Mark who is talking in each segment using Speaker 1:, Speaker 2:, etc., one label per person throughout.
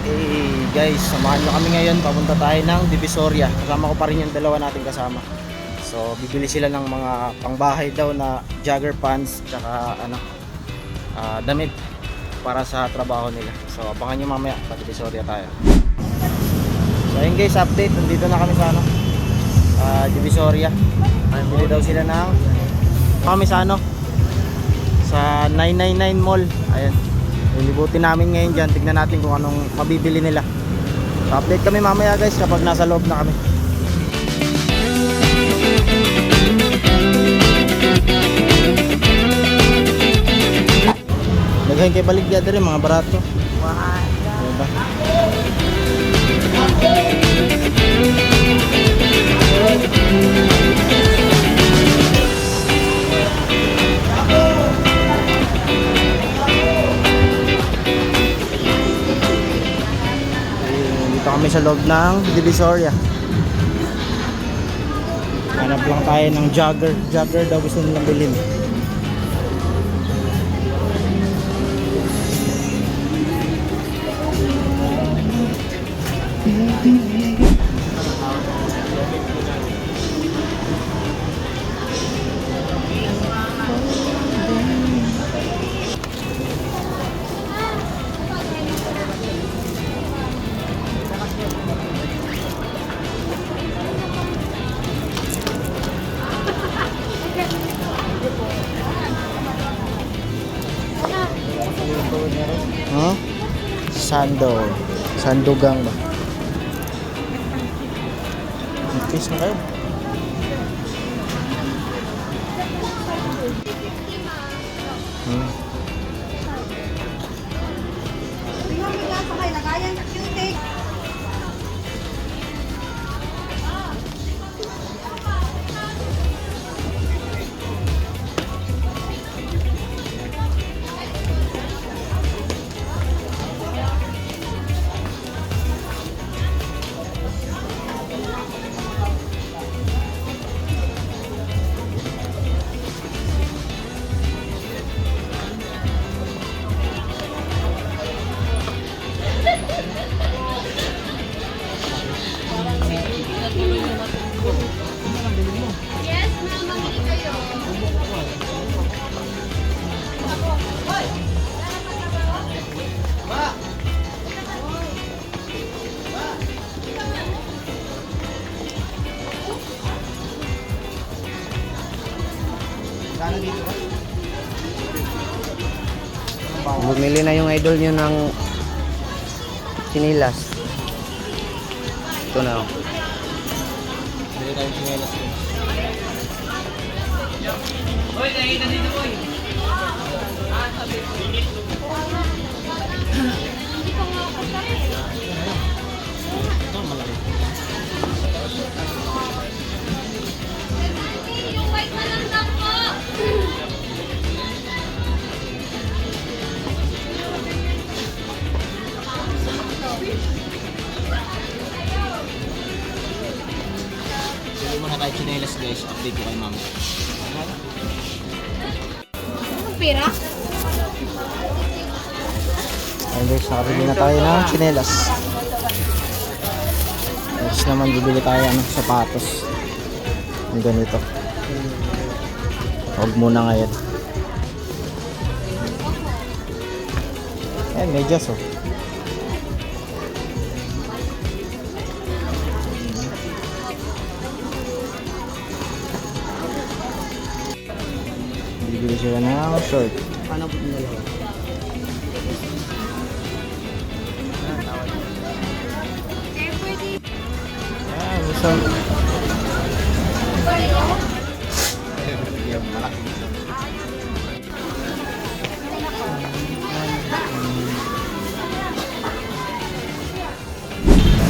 Speaker 1: Hey guys, samahan nyo kami ngayon. Papunta tayo ng Divisoria. Kasama ko pa rin yung dalawa natin kasama. So bibili sila ng mga pangbahay daw na jogger pants tsaka damit para sa trabaho nila. So abangan nyo mamaya sa Divisoria tayo. So ayun guys, update. Nandito na kami sa Divisoria. Bili daw sila ng kami sa sa 999 Mall. Ayan. Lilibutin namin ngayon dyan. Tignan natin kung anong mabibili nila. So, update kami mamaya guys kapag nasa loob na kami. Naghahin kay baligya rin mga barato. Diba? Kami sa loob ng Divisoria. Hanap lang tayo ng jogger daw gusto nilang bilhin. Huh? Sandogang ba? Nagpis na kayo?
Speaker 2: Yes, ma'am, mamili kayo.
Speaker 1: Bumili na yung idol nyo ng sinilas. Ito na. Bili tayong sinilas. Hoy, nakita dito boy. Ito malaki.
Speaker 2: Yung white na lang daw po.
Speaker 1: Bili muna tayo chinelas guys. Update ko kay mama.
Speaker 2: Anong pera?
Speaker 1: Ayun guys, nakabili na tayo ng chinelas. Next naman bibili tayo ng sapatos. Yung ganito. Huwag muna ngayon. Ayan, medyas oh. Bibili sila ng short. Paano po yung dalawa? Ayan, isang...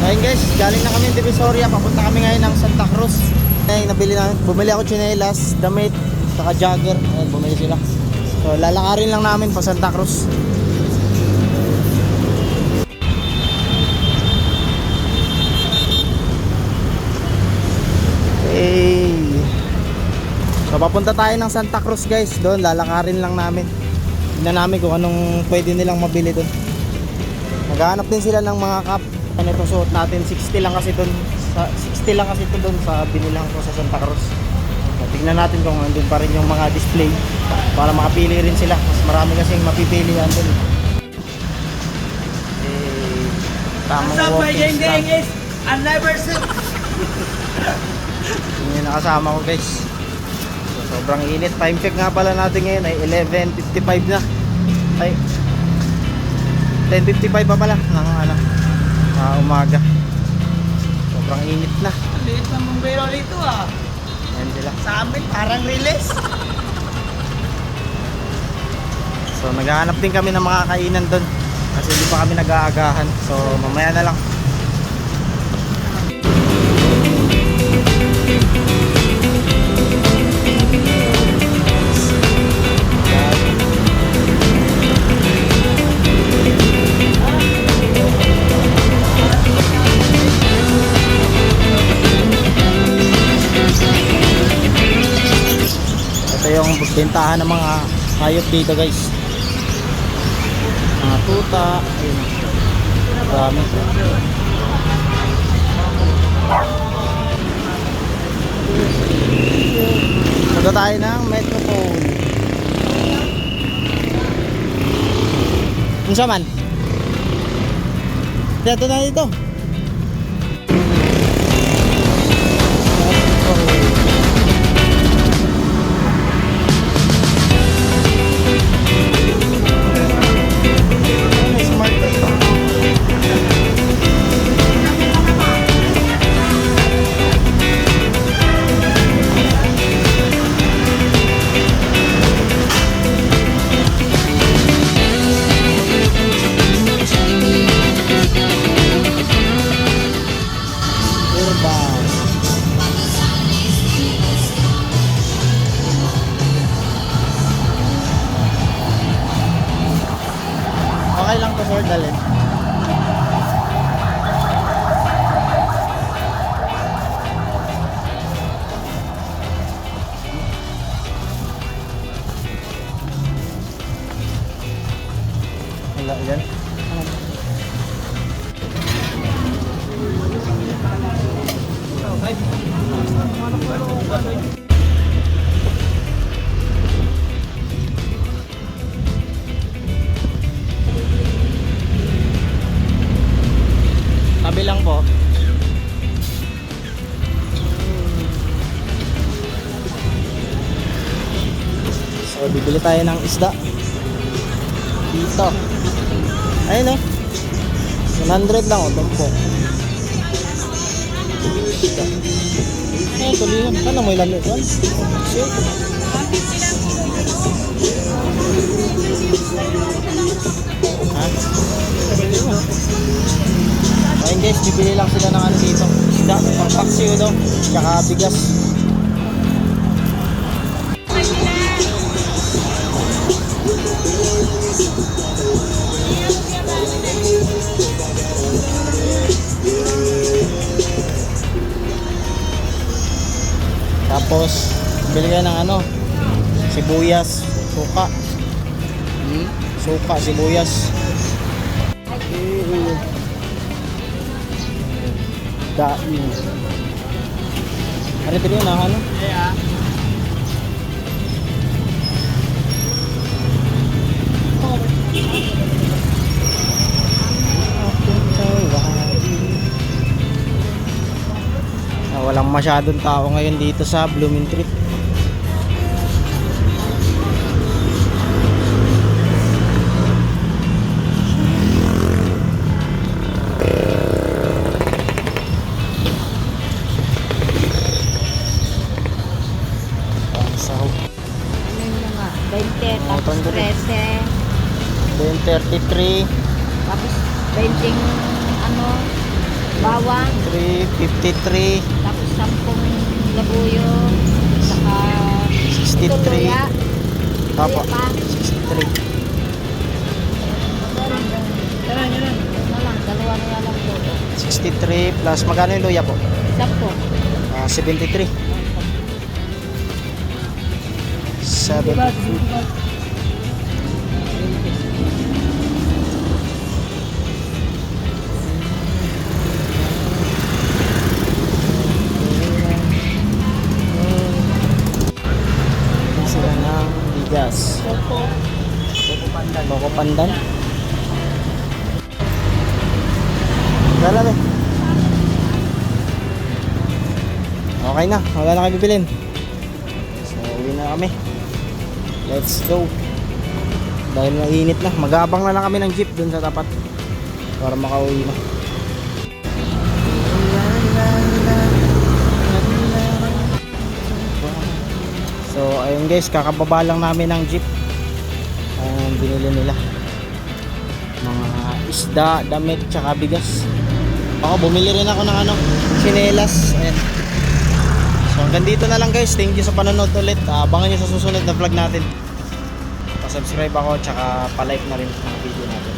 Speaker 1: Ayun guys, galing na kami ng Divisoria. Papunta kami ngayon ng Santa Cruz. Ayun, bumili ako tsinelas, damit, saka jogger. Ayun, bumili sila. So lalakarin lang namin pa Santa Cruz. Okay. So papunta tayo ng Santa Cruz guys. Doon lalakarin lang namin. Tignan namin kung anong pwede nilang mabili doon. Naghahanap din sila ng mga cup. Ano ito suot natin, 60 lang kasi doon. 60 lang kasi ito doon sa binilang ko sa Santa Cruz. So, tignan natin kung andun pa rin yung mga display para makapili rin sila. Mas marami kasing mapipilian doon. Tamang walking stand.
Speaker 3: I never seen.
Speaker 1: Yun yung nakasama ko guys. So, sobrang init. Time check nga pala natin ngayon ay 11:55 na. Ay 10:55 pa pala ng umaga. Sobrang init na.
Speaker 3: Liit ng bumbero dito ah.
Speaker 1: Ayan sila.
Speaker 3: Sa amin parang release.
Speaker 1: So naghahanap din kami ng mga kainan doon kasi hindi pa kami nag-aagahan. So mamaya na lang. Ito yung bentahan ng mga hayop dito guys. Mga tuta, ayun. Dami. Punta tayo ng Metropole. Kung saan man? Dito na dito. Okay lang to sir, dalhin. Wala yan. Tabi lang po. So bibili tayo ng isda dito. Ayun eh, 100 lang o tumpok. Ayun, tuloy yun. Ano mo ilan ito? Ha? Ayun guys, bibili lang sila ng ano dito, isda, pang-paksiw daw, tsaka bigas. Tapos, bili kayo ng ano, sibuyas, suka. Suka, sibuyas. Daing. Hari tadi na ano?
Speaker 3: Yeah.
Speaker 1: Walang masyadong tao ngayon dito sa Blooming Treat. Sahog.
Speaker 2: Ano yung mga 20, tapos
Speaker 1: Tanda rin.
Speaker 2: 13,
Speaker 1: 33,
Speaker 2: tapos 20 ano, bawang,
Speaker 1: 353,
Speaker 2: tapos 10 labuyo, saka
Speaker 1: 63.
Speaker 2: luya.
Speaker 1: Tapo,
Speaker 2: Luya pa.
Speaker 1: 63.
Speaker 2: Ano lang, dalawa na lang po.
Speaker 1: 63 plus magkano yung luya po?
Speaker 2: 10.
Speaker 1: 73. 73. Dala eh. Okay na, wala na kayo bibilin. So, uwi na kami. Let's go. Dahil mainit na, mag-aabang na lang kami ng jeep dun sa tapat para makauwi na. So, ayun guys, kakababa lang namin ng jeep. Binili nila mga isda, damit, tsaka bigas. Ako, bumili rin ako ng tsinelas. Ayan. So hanggang dito na lang guys. Thank you sa panonood ulit. Abangan nyo sa susunod na vlog natin. Pa-subscribe ako, tsaka pa-like na rin ang video natin.